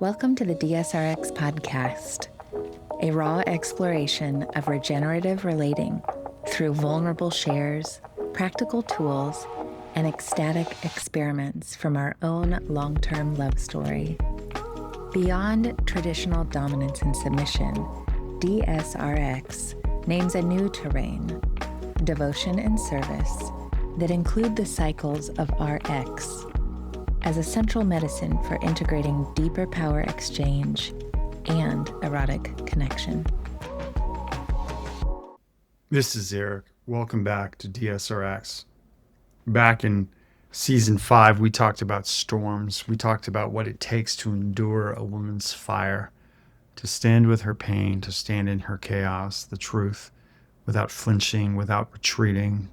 Welcome to the DSRX podcast, a raw exploration of regenerative relating through vulnerable shares, practical tools, and ecstatic experiments from our own long-term love story. Beyond traditional dominance and submission, DSRX names a new terrain, devotion and service, that include the cycles of RX as a central medicine for integrating deeper power exchange and erotic connection. This is Eric. Welcome back to DSRX. Back in season 5, we talked about storms. We talked about what it takes to endure a woman's fire, to stand with her pain, to stand in her chaos, the truth, without flinching, without retreating,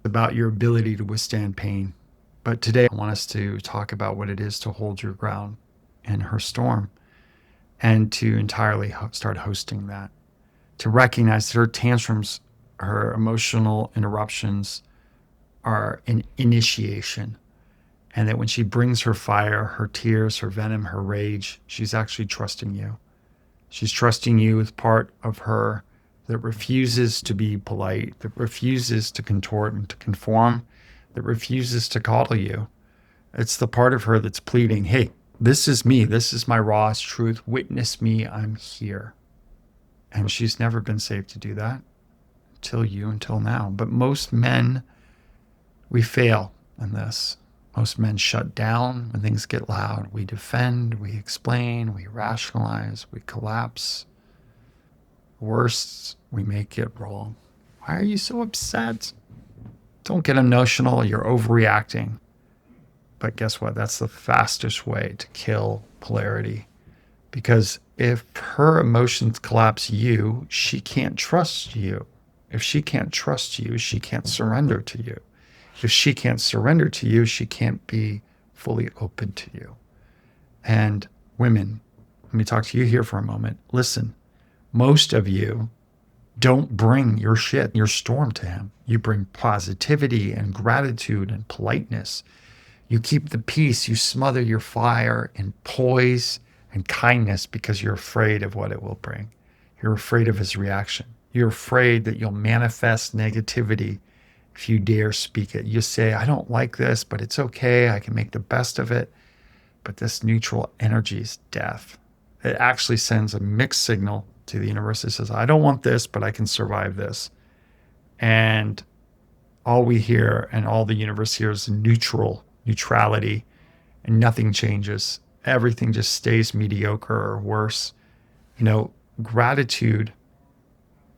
about your ability to withstand pain. But today I want us to talk about what it is to hold your ground in her storm and to entirely start hosting that, to recognize that her tantrums, her emotional interruptions are an initiation, and that when she brings her fire, her tears, her venom, her rage, she's actually trusting you. She's trusting you with part of her that refuses to be polite, that refuses to contort and to conform, that refuses to coddle you. It's the part of her that's pleading, hey, this is me. This is my rawest truth. Witness me. I'm here. And she's never been safe to do that until now. But most men, we fail in this. Most men shut down when things get loud. We defend, we explain, we rationalize, we collapse. Worst, we make it wrong. Why are you so upset? Don't get emotional. You're overreacting. But guess what? That's the fastest way to kill polarity. Because if her emotions collapse you, she can't trust you. If she can't trust you, she can't surrender to you. If she can't surrender to you, she can't be fully open to you. And women, let me talk to you here for a moment. Listen, most of you don't bring your shit, your storm to him. You bring positivity and gratitude and politeness. You keep the peace. You smother your fire in poise and kindness because you're afraid of what it will bring. You're afraid of his reaction. You're afraid that you'll manifest negativity if you dare speak it. You say, I don't like this, but it's okay. I can make the best of it. But this neutral energy is death. It actually sends a mixed signal to the universe. It says, I don't want this, but I can survive this. And all we hear and all the universe hears is neutrality, and nothing changes. Everything just stays mediocre or worse. Gratitude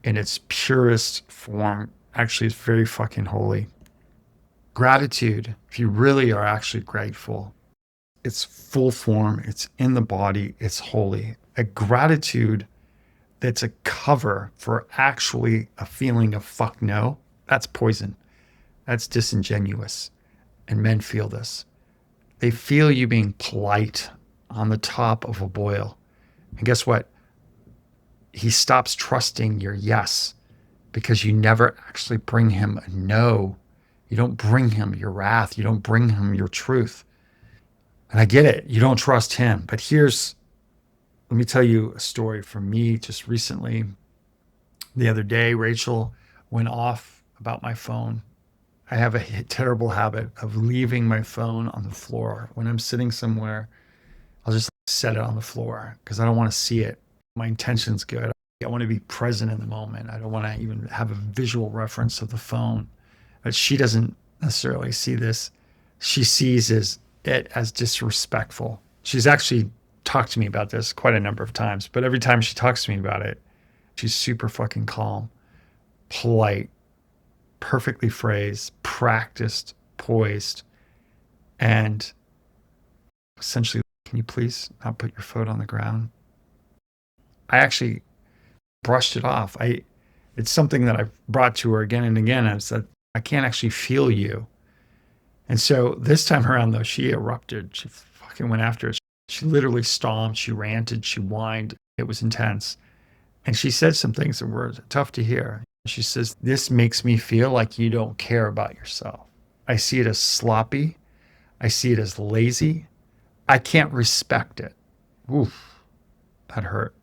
in its purest form actually is very fucking holy. Gratitude, if you really are actually grateful, it's full form, it's in the body, it's holy. A gratitude that's a cover for actually a feeling of fuck no, that's poison. That's disingenuous. And men feel this. They feel you being polite on the top of a boil. And guess what? He stops trusting your yes because you never actually bring him a no. You don't bring him your wrath. You don't bring him your truth. And I get it. You don't trust him. But let me tell you a story from me just recently. The other day, Rachael went off about my phone. I have a terrible habit of leaving my phone on the floor. When I'm sitting somewhere, I'll just set it on the floor because I don't want to see it. My intention's good. I want to be present in the moment. I don't want to even have a visual reference of the phone. But she doesn't necessarily see this. She sees it as disrespectful. She's actually talked to me about this quite a number of times, but every time she talks to me about it, she's super fucking calm, polite, perfectly phrased, practiced, poised, and essentially, can you please not put your foot on the ground? I actually brushed it off. It's something that I've brought to her again and again. I said, I can't actually feel you. And so this time around, though, she erupted. She fucking went after it. She literally stomped, she ranted, she whined. It was intense. And she said some things that were tough to hear. She says, this makes me feel like you don't care about yourself. I see it as sloppy. I see it as lazy. I can't respect it. Oof, that hurt.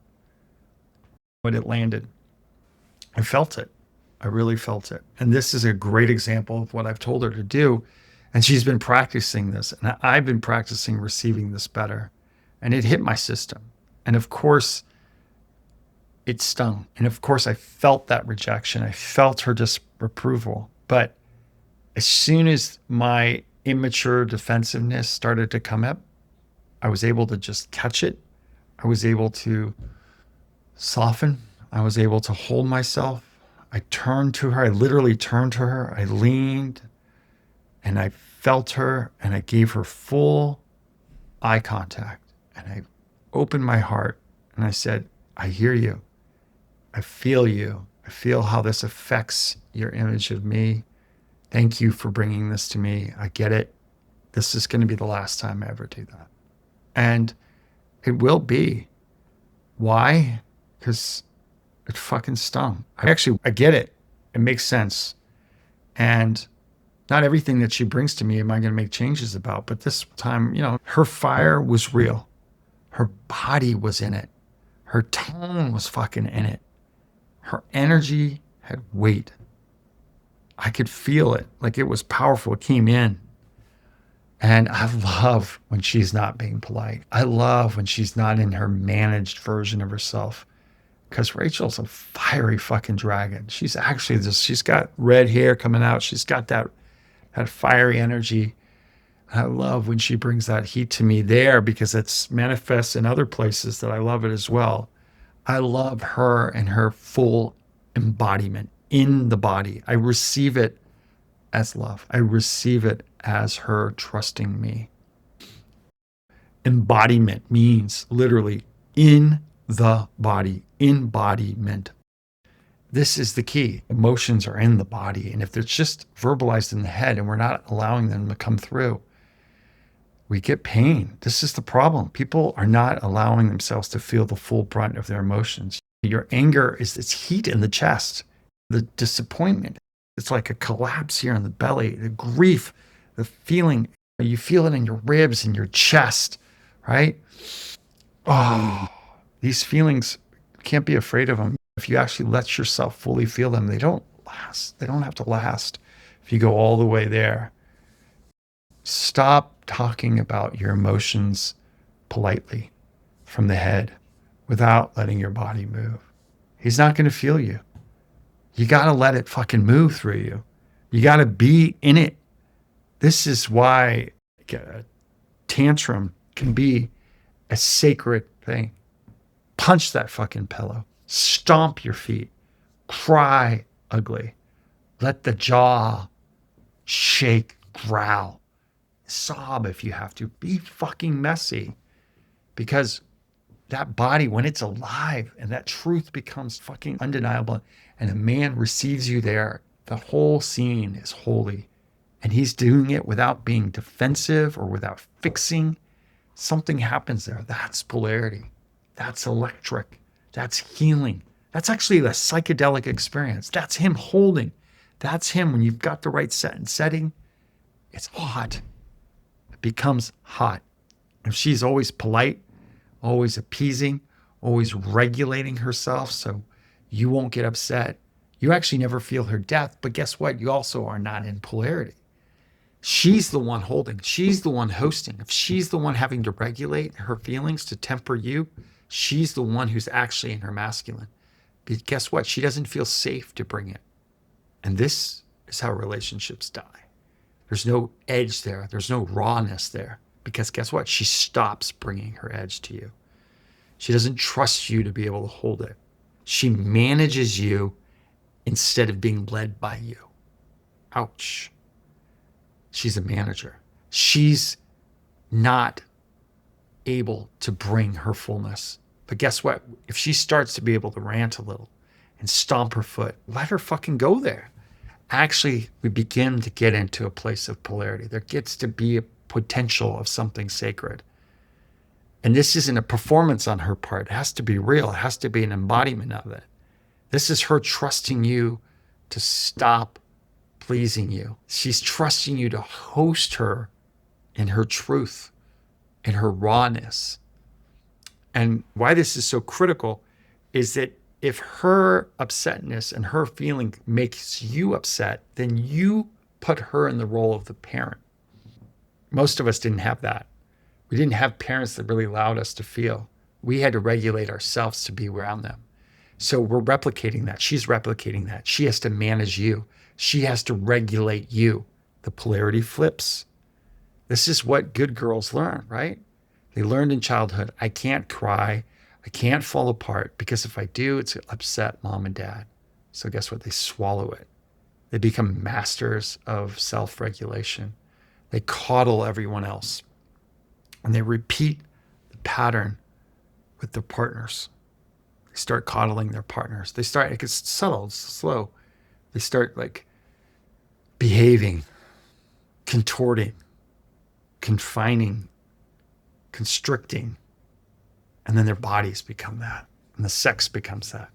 But it landed. I felt it. I really felt it. And this is a great example of what I've told her to do. And she's been practicing this. And I've been practicing receiving this better. And it hit my system. And of course, it stung. And of course, I felt that rejection. I felt her disapproval. But as soon as my immature defensiveness started to come up, I was able to just catch it. I was able to soften. I was able to hold myself. I turned to her. I literally turned to her. I leaned and I felt her and I gave her full eye contact. And I opened my heart and I said, I hear you. I feel you. I feel how this affects your image of me. Thank you for bringing this to me. I get it. This is going to be the last time I ever do that. And it will be. Why? Because it fucking stung. I get it. It makes sense. And not everything that she brings to me am I going to make changes about. But this time, her fire was real. Her body was in it. Her tone was fucking in it. Her energy had weight. I could feel it. Like it was powerful. It came in. And I love when she's not being polite. I love when she's not in her managed version of herself. Because Rachel's a fiery fucking dragon. She's actually she's got red hair coming out. She's got that fiery energy. I love when she brings that heat to me there because it's manifests in other places that I love it as well. I love her and her full embodiment in the body. I receive it as love. I receive it as her trusting me. Embodiment means literally in the body, embodiment. This is the key. Emotions are in the body. And if they're just verbalized in the head and we're not allowing them to come through, we get pain. This is the problem. People are not allowing themselves to feel the full brunt of their emotions. Your anger is this heat in the chest, the disappointment. It's like a collapse here in the belly, the grief, the feeling. You feel it in your ribs, in your chest, right? Oh, these feelings, you can't be afraid of them. If you actually let yourself fully feel them, they don't last. They don't have to last if you go all the way there. Stop talking about your emotions politely from the head without letting your body move. He's not going to feel you. You got to let it fucking move through you. You got to be in it. This is why a tantrum can be a sacred thing. Punch that fucking pillow. Stomp your feet. Cry ugly. Let the jaw shake, growl. Sob if you have to. Be fucking messy. Because that body, when it's alive and that truth becomes fucking undeniable and a man receives you there, the whole scene is holy. And he's doing it without being defensive or without fixing. Something happens there. That's polarity. That's electric. That's healing. That's actually a psychedelic experience. That's him holding. That's him when you've got the right set and setting. It's hot. It becomes hot. If she's always polite, always appeasing, always regulating herself so you won't get upset, you actually never feel her death. But guess what? You also are not in polarity. She's the one holding. She's the one hosting. If she's the one having to regulate her feelings to temper you, she's the one who's actually in her masculine. But guess what? She doesn't feel safe to bring it. And this is how relationships die. There's no edge there. There's no rawness there. Because guess what? She stops bringing her edge to you. She doesn't trust you to be able to hold it. She manages you instead of being led by you. Ouch. She's a manager. She's not able to bring her fullness. But guess what? If she starts to be able to rant a little and stomp her foot, let her fucking go there. Actually, we begin to get into a place of polarity. There gets to be a potential of something sacred. And this isn't a performance on her part. It has to be real. It has to be an embodiment of it. This is her trusting you to stop pleasing you. She's trusting you to host her in her truth, in her rawness. And why this is so critical is that if her upsetness and her feeling makes you upset, then you put her in the role of the parent. Most of us didn't have that. We didn't have parents that really allowed us to feel. We had to regulate ourselves to be around them. So we're replicating that. She's replicating that. She has to manage you. She has to regulate you. The polarity flips. This is what good girls learn, right? They learned in childhood, I can't cry. I can't fall apart because if I do, it's upset mom and dad. So guess what? They swallow it. They become masters of self-regulation. They coddle everyone else. And they repeat the pattern with their partners. They start coddling their partners. They start, it's subtle, it's slow. They start like behaving, contorting, confining, constricting. And then their bodies become that. And the sex becomes that.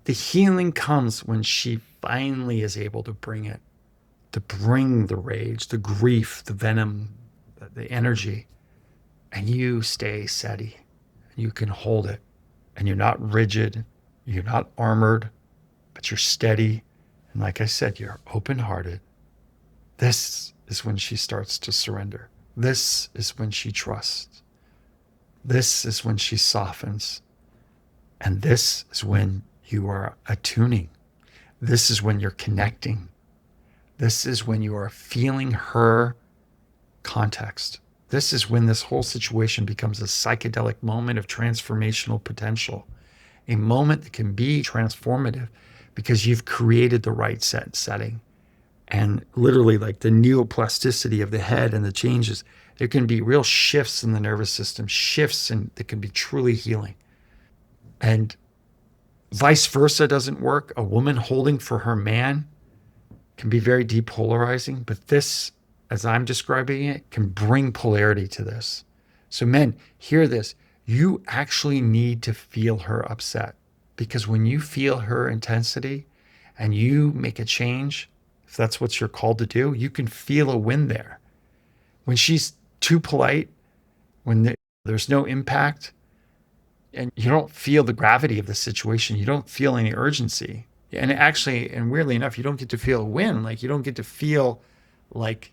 The healing comes when she finally is able to bring it, to bring the rage, the grief, the venom, the energy. And you stay steady. You can hold it. And you're not rigid. You're not armored, but you're steady. And like I said, you're open-hearted. This is when she starts to surrender. This is when she trusts. This is when she softens. And this is when you are attuning. This is when you're connecting. This is when you are feeling her context. This is when this whole situation becomes a psychedelic moment of transformational potential, a moment that can be transformative because you've created the right setting. And literally like the neuroplasticity of the head and the changes, there can be real shifts in the nervous system, shifts that can be truly healing. And vice versa doesn't work. A woman holding for her man can be very depolarizing, but this, as I'm describing it, can bring polarity to this. So men, hear this. You actually need to feel her upset, because when you feel her intensity and you make a change, if that's what you're called to do, you can feel a win there. When she's too polite, when there's no impact, and you don't feel the gravity of the situation, you don't feel any urgency. And actually, and weirdly enough, you don't get to feel a win. Like you don't get to feel like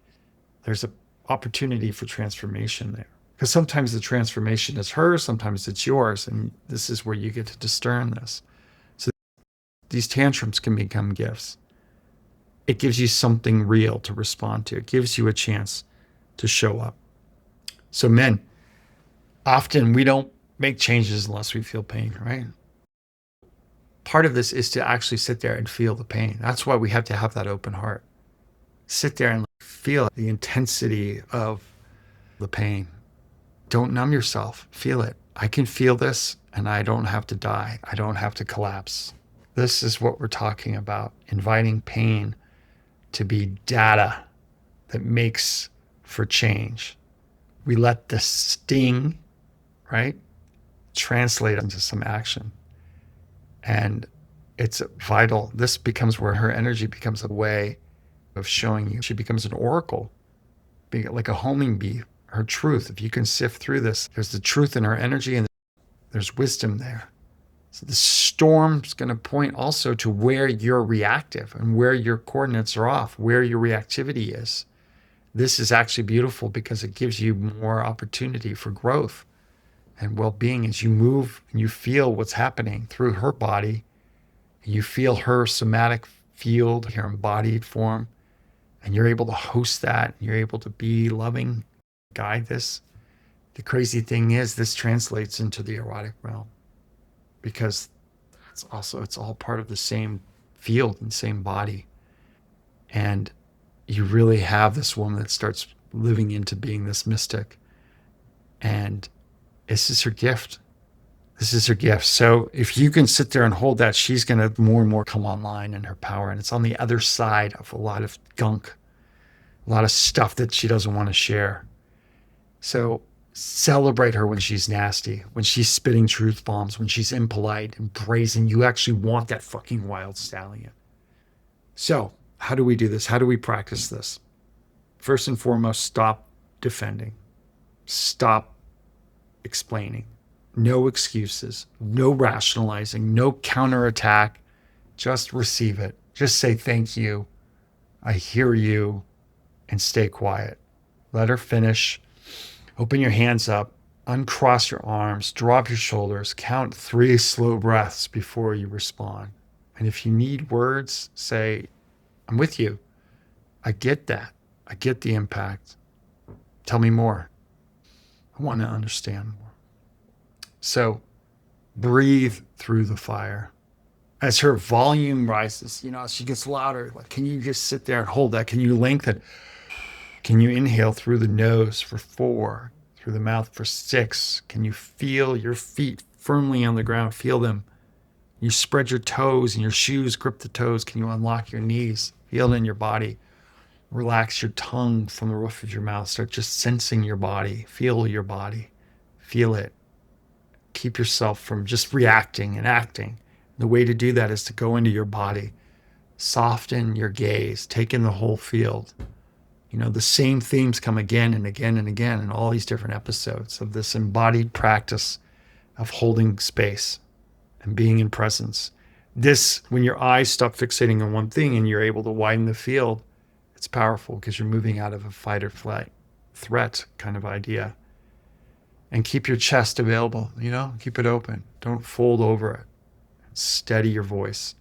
there's an opportunity for transformation there. Because sometimes the transformation is hers, sometimes it's yours. And this is where you get to discern this. So these tantrums can become gifts. It gives you something real to respond to. It gives you a chance to show up. So men, often we don't make changes unless we feel pain, right? Part of this is to actually sit there and feel the pain. That's why we have to have that open heart. Sit there and feel the intensity of the pain. Don't numb yourself. Feel it. I can feel this and I don't have to die. I don't have to collapse. This is what we're talking about, inviting pain to be data that makes for change. We let the sting, right, translate into some action. And it's vital. This becomes where her energy becomes a way of showing you. She becomes an oracle, being like a homing bee, her truth. If you can sift through this, there's the truth in her energy and there's wisdom there. So the storm's going to point also to where you're reactive and where your coordinates are off, where your reactivity is. This is actually beautiful because it gives you more opportunity for growth and well-being as you move and you feel what's happening through her body. You feel her somatic field, her embodied form, and you're able to host that. You're able to be loving, guide this. The crazy thing is this translates into the erotic realm because it's all part of the same field and same body. And you really have this woman that starts living into being this mystic. And this is her gift. This is her gift. So if you can sit there and hold that, she's going to more and more come online in her power. And it's on the other side of a lot of gunk, a lot of stuff that she doesn't want to share. So celebrate her when she's nasty, when she's spitting truth bombs, when she's impolite and brazen. You actually want that fucking wild stallion. So how do we do this? How do we practice this? First and foremost, stop defending. Stop explaining. No excuses, no rationalizing, no counterattack. Just receive it. Just say, thank you. I hear you, and stay quiet. Let her finish. Open your hands up, uncross your arms, drop your shoulders, count 3 slow breaths before you respond. And if you need words, say, I'm with you. I get that. I get the impact. Tell me more. I want to understand more. So breathe through the fire. As her volume rises, as she gets louder, like, can you just sit there and hold that? Can you lengthen? Can you inhale through the nose for 4, through the mouth for 6? Can you feel your feet firmly on the ground? Feel them. You spread your toes and your shoes grip the toes. Can you unlock your knees? Feel it in your body. Relax your tongue from the roof of your mouth. Start just sensing your body. Feel your body. Feel it. Keep yourself from just reacting and acting. The way to do that is to go into your body. Soften your gaze. Take in the whole field. The same themes come again and again and again in all these different episodes of this embodied practice of holding space and being in presence. This, when your eyes stop fixating on one thing and you're able to widen the field, it's powerful because you're moving out of a fight or flight threat kind of idea. And keep your chest available, keep it open. Don't fold over it. Steady your voice.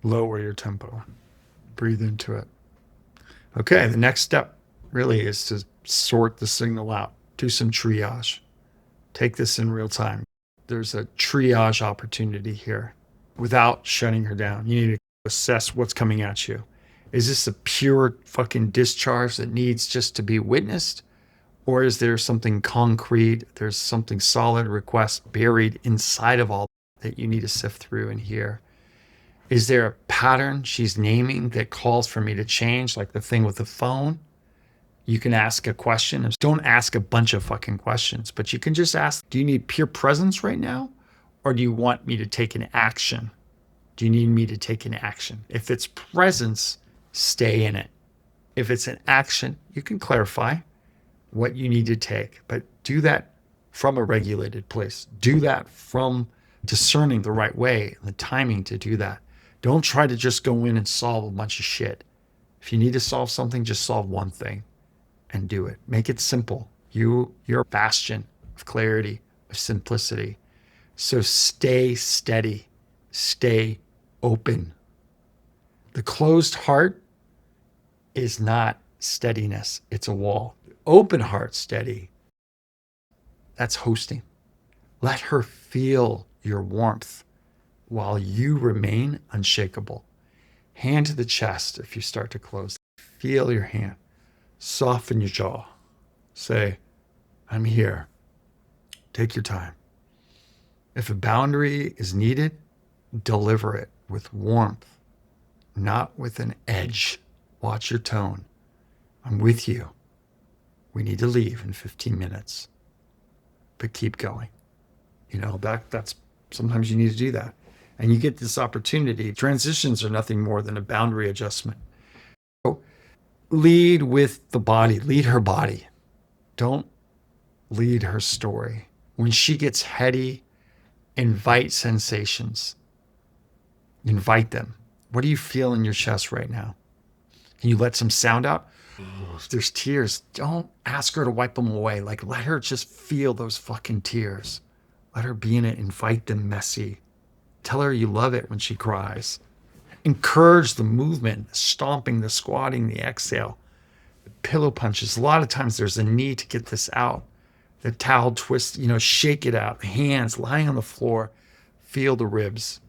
Lower your tempo. Breathe into it. Okay, the next step really is to sort the signal out. Do some triage. Take this in real time. There's a triage opportunity here without shutting her down. You need to assess what's coming at you. Is this a pure fucking discharge that needs just to be witnessed? Or is there something concrete? There's something solid request buried inside of all that you need to sift through and hear? Is there a pattern she's naming that calls for me to change, like the thing with the phone? You can ask a question. Don't ask a bunch of fucking questions, but you can just ask, do you need pure presence right now? Or do you want me to take an action? Do you need me to take an action? If it's presence, stay in it. If it's an action, you can clarify what you need to take, but do that from a regulated place. Do that from discerning the right way and the timing to do that. Don't try to just go in and solve a bunch of shit. If you need to solve something, just solve one thing and do it. Make it simple. You're a bastion of clarity, of simplicity. So stay steady, stay open. The closed heart is not steadiness, it's a wall. Open heart steady, that's hosting. Let her feel your warmth while you remain unshakable. Hand to the chest if you start to close. Feel your hand. Soften your jaw. Say, I'm here. Take your time. If a boundary is needed, deliver it with warmth, not with an edge. Watch your tone. I'm with you. We need to leave in 15 minutes, but keep going. That's sometimes you need to do that. And you get this opportunity. Transitions are nothing more than a boundary adjustment. So lead with the body, lead her body. Don't lead her story. When she gets heady, invite sensations. Invite them. What do you feel in your chest right now? Can you let some sound out? If there's tears, don't ask her to wipe them away. Let her just feel those fucking tears. Let her be in it. Invite them messy. Tell her you love it when she cries. Encourage the movement, the stomping, the squatting, the exhale, the pillow punches. A lot of times there's a need to get this out. The towel twist, shake it out. The hands lying on the floor. Feel the ribs.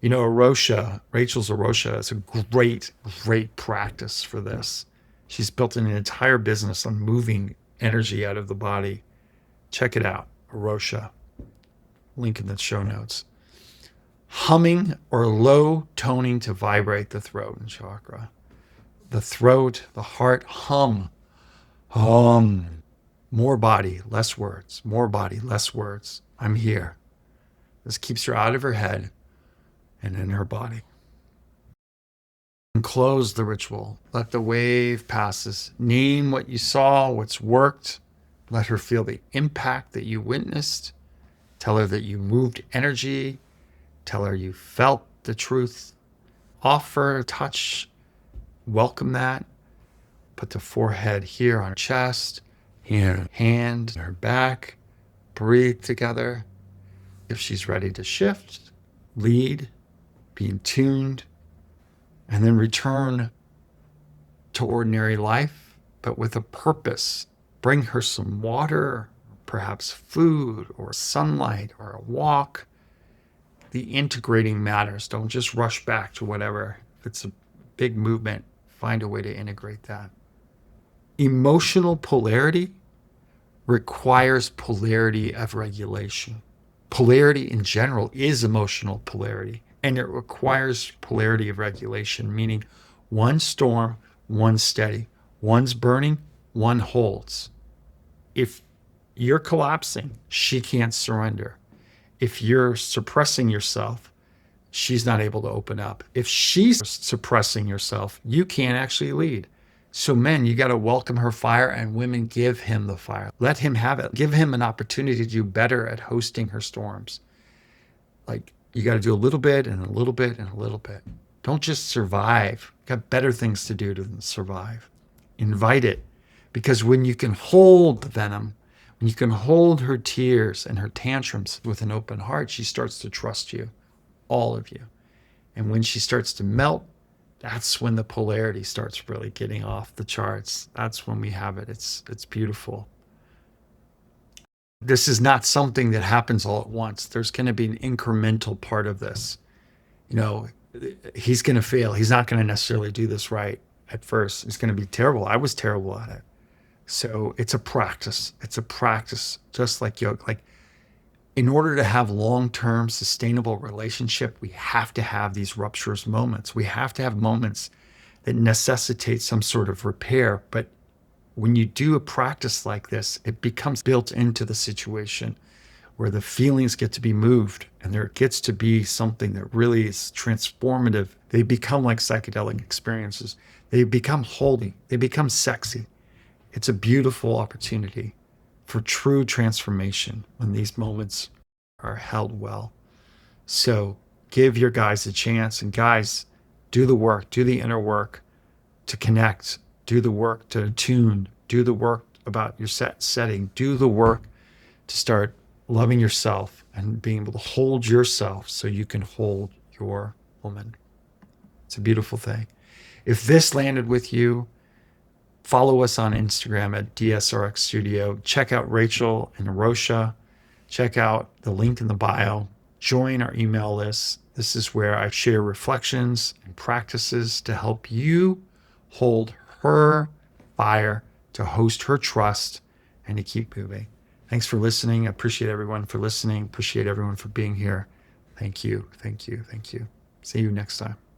Rachael's Eruption is a great, great practice for this. She's built an entire business on moving energy out of the body. Check it out, Eruption. Link in the show notes. Humming or low toning to vibrate the throat and chakra. The throat, the heart, hum. Hum. More body, less words. More body, less words. I'm here. This keeps her out of her head and in her body. And close the ritual. Let the wave passes. Name what you saw, what's worked. Let her feel the impact that you witnessed. Tell her that you moved energy. Tell her you felt the truth. Offer a touch. Welcome that. Put the forehead here on her chest, here, hand on her back. Breathe together. If she's ready to shift, lead, being tuned, and then return to ordinary life, but with a purpose. Bring her some water, perhaps food or sunlight or a walk. The integrating matters. Don't just rush back to whatever. If it's a big movement, find a way to integrate that. Emotional polarity requires polarity of regulation. Polarity in general is emotional polarity, and it requires polarity of regulation, meaning one storm, one steady. One's burning, one holds. If you're collapsing, she can't surrender. If you're suppressing yourself, she's not able to open up. If she's suppressing yourself, you can't actually lead. So men, you got to welcome her fire, and women, give him the fire. Let him have it. Give him an opportunity to do better at hosting her storms. Like, you got to do a little bit and a little bit and a little bit. Don't just survive. You got better things to do than survive. Invite it. Because when you can hold the venom, when you can hold her tears and her tantrums with an open heart, she starts to trust you, all of you. And when she starts to melt, that's when the polarity starts really getting off the charts. That's when we have it. It's beautiful. This is not something that happens all at once. There's going to be an incremental part of this. You know, he's going to fail. He's not going to necessarily do this right at first. It's going to be terrible. I was terrible at it. So it's a practice. It's a practice, just like yoga. Like, in order to have long-term sustainable relationship, we have to have these rupturous moments. We have to have moments that necessitate some sort of repair. But when you do a practice like this, it becomes built into the situation where the feelings get to be moved, and there gets to be something that really is transformative. They become like psychedelic experiences. They become holy. They become sexy. It's a beautiful opportunity for true transformation when these moments are held well. So give your guys a chance. And guys, do the work, do the inner work to connect, do the work to attune, do the work about your setting, do the work to start loving yourself and being able to hold yourself so you can hold your woman. It's a beautiful thing. If this landed with you, follow us on Instagram at DSRX Studio. Check out Rachael and Rocha. Check out the link in the bio. Join our email list. This is where I share reflections and practices to help you hold her fire, to host her trust, and to keep moving. Thanks for listening. I appreciate everyone for listening. Appreciate everyone for being here. Thank you. Thank you. Thank you. See you next time.